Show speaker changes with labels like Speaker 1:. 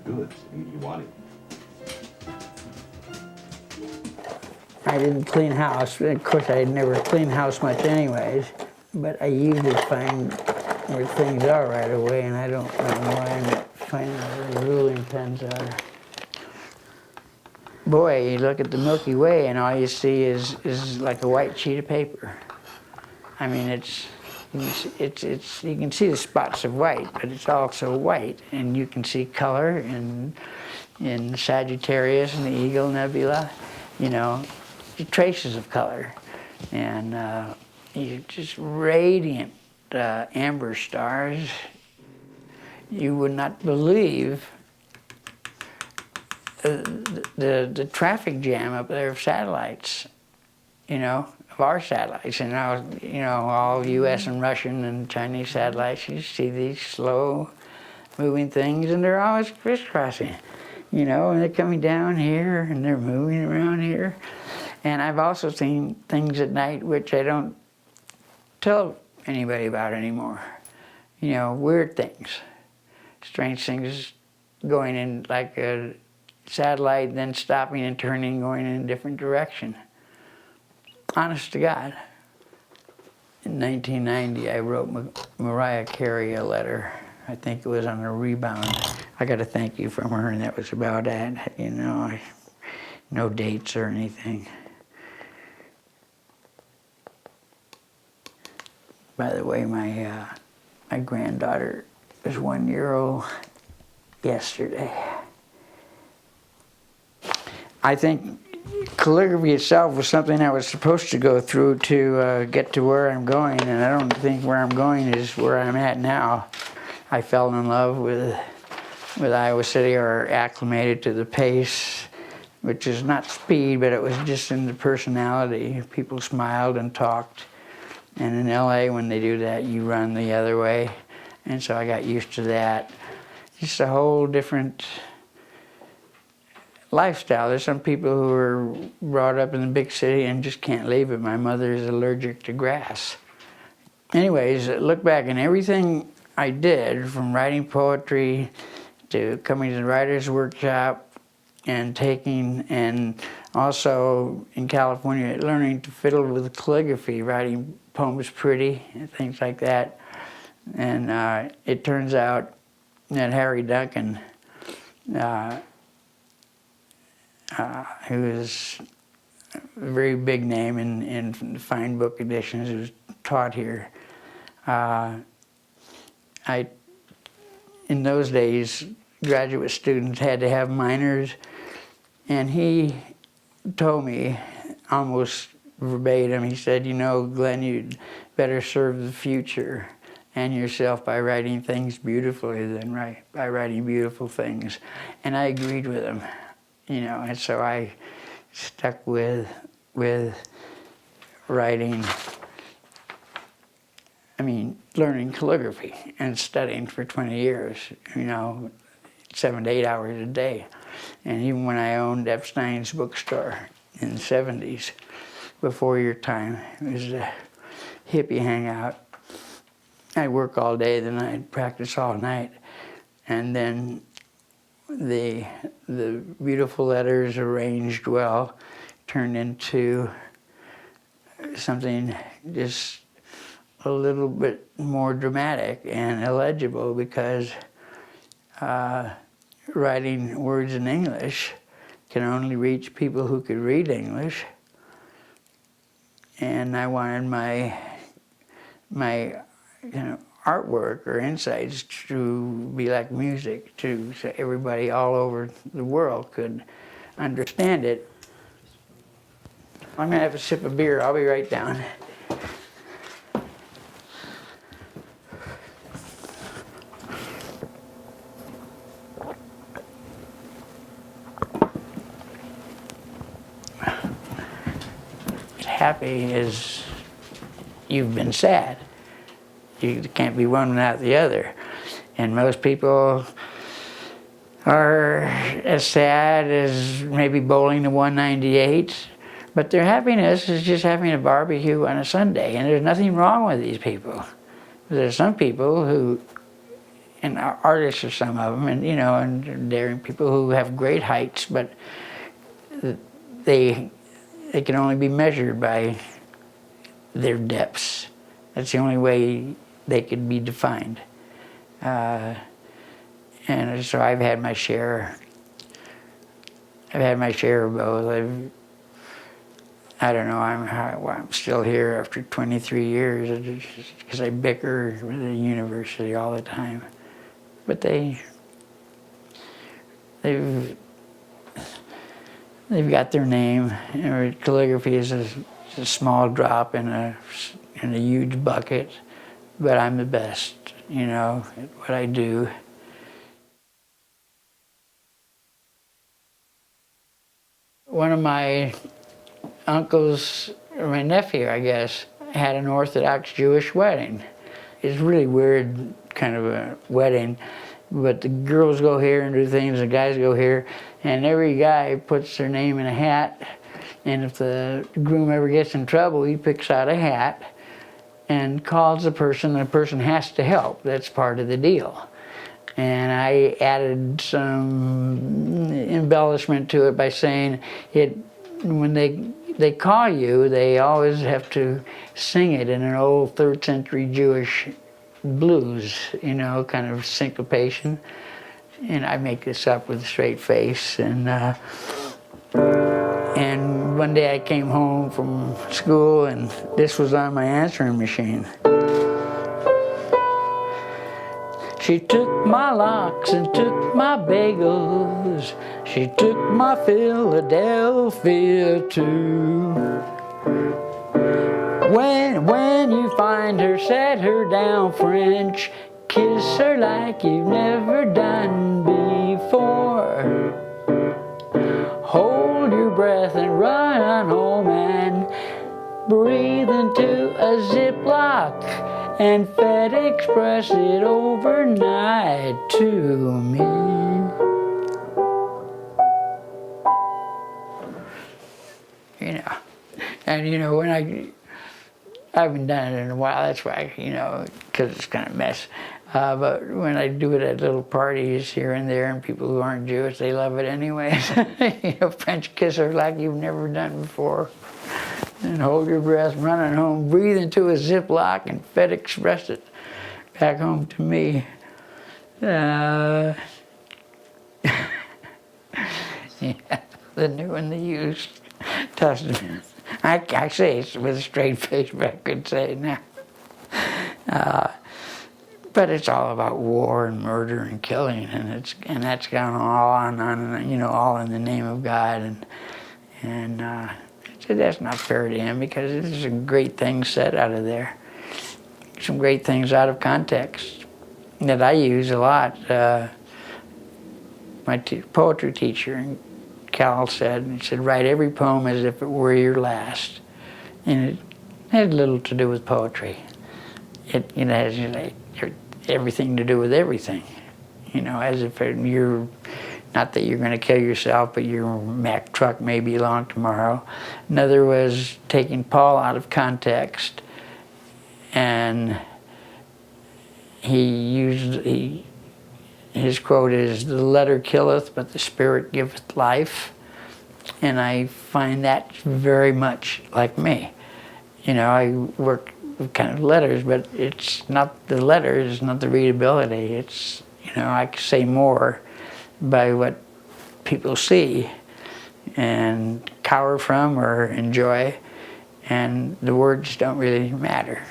Speaker 1: goods. You want it.
Speaker 2: I didn't clean house. Of course, I never cleaned house much anyways, but I usually find where things are right away, and I don't know why I'm not finding where the ruling pens are. Boy, you look at the Milky Way and all you see is like a white sheet of paper. I mean, you can see the spots of white, but it's also white, and you can see color in Sagittarius and the Eagle Nebula, you know, traces of color, and you just radiant amber stars. You would not believe the traffic jam up there of satellites, you know, of our satellites, and now, you know, all U.S. and Russian and Chinese satellites. You see these slow moving things, and they're always crisscrossing, you know, and they're coming down here and they're moving around here. And I've also seen things at night which I don't tell anybody about anymore. You know, weird things, strange things going in like a satellite, then stopping and turning, going in a different direction. Honest to God. In 1990, I wrote Mariah Carey a letter. I think it was on a rebound. I got a thank you from her, and that was about it. You know, no dates or anything. By the way, my granddaughter was 1 year old yesterday. I think calligraphy itself was something I was supposed to go through to get to where I'm going, and I don't think where I'm going is where I'm at now. I fell in love with Iowa City, or acclimated to the pace, which is not speed, but it was just in the personality. People smiled and talked. And in LA, when they do that, you run the other way. And so I got used to that. Just a whole different lifestyle. There's some people who are brought up in the big city and just can't leave it. My mother is allergic to grass. Anyways, look back, and everything I did, from writing poetry to coming to the writer's workshop and taking, and also in California, learning to fiddle with calligraphy, writing poems pretty, and things like that. And it turns out that Harry Duncan, who is a very big name in fine book editions, who's taught here, in those days, graduate students had to have minors, and he told me almost verbatim, he said, you know, Glenn, you'd better serve the future and yourself by writing things beautifully than by writing beautiful things. And I agreed with him, you know, and so I stuck with writing, learning calligraphy and studying for 20 years, you know, 7 to 8 hours a day. And even when I owned Epstein's bookstore in the 70s, before your time, it was a hippie hangout. I'd work all day, then I'd practice all night. And then the beautiful letters, arranged well, turned into something just a little bit more dramatic and illegible, because writing words in English can only reach people who could read English. And I wanted my artwork or insights to be like music, so everybody all over the world could understand it. I'm gonna have a sip of beer. I'll be right down. Happy as you've been sad. You can't be one without the other. And most people are as sad as maybe bowling to 198, but their happiness is just having a barbecue on a Sunday, and there's nothing wrong with these people. There's some people who and artists are some of them, and you know, and daring people who have great heights, but they can only be measured by their depths. That's the only way they could be defined. And so I've had my share. I've had my share of both. I don't know, I'm still here after 23 years because I bicker with the university all the time. But they've got their name. You know, calligraphy is a small drop in a huge bucket, but I'm the best, you know, at what I do. One of my uncles, or my nephew, I guess, had an Orthodox Jewish wedding. It's a really weird kind of a wedding, but the girls go here and do things, the guys go here, and every guy puts their name in a hat, and if the groom ever gets in trouble, he picks out a hat and calls the person has to help. That's part of the deal. And I added some embellishment to it by saying when they call you, they always have to sing it in an old 3rd century Jewish blues, you know, kind of syncopation. And I make this up with a straight face. And one day I came home from school and this was on my answering machine. She took my locks and took my bagels. She took my Philadelphia too. When you find her, set her down French. Kiss her like you've never done before. Hold your breath and run on home and breathe into a Ziploc and FedExpress it overnight to me. You know, and you know, when I haven't done it in a while, that's why, you know, because it's kind of a mess. But when I do it at little parties here and there, and people who aren't Jewish, they love it anyway. You know, French kiss her like you've never done before. And hold your breath, run it home, breathe into a Ziploc, and FedExpress it back home to me. Yeah, the new and the used Testament. I say it with a straight face, but I could say it now. But it's all about war and murder and killing, and that's gone all on, you know, all in the name of God, and so that's not fair to him, because there's some great things said out of there, some great things out of context that I use a lot. My poetry teacher, Cal, said, write every poem as if it were your last, and it had little to do with poetry. It, you know, has, you know, everything to do with everything, you know, as if you're, not that you're going to kill yourself, but your Mack truck may be along tomorrow. Another was taking Paul out of context, and his quote is, "The letter killeth, but the spirit giveth life." And I find that very much like me. You know, I work with kind of letters, but it's not the letters, not the readability. It's, you know, I can say more by what people see and cower from or enjoy, and the words don't really matter.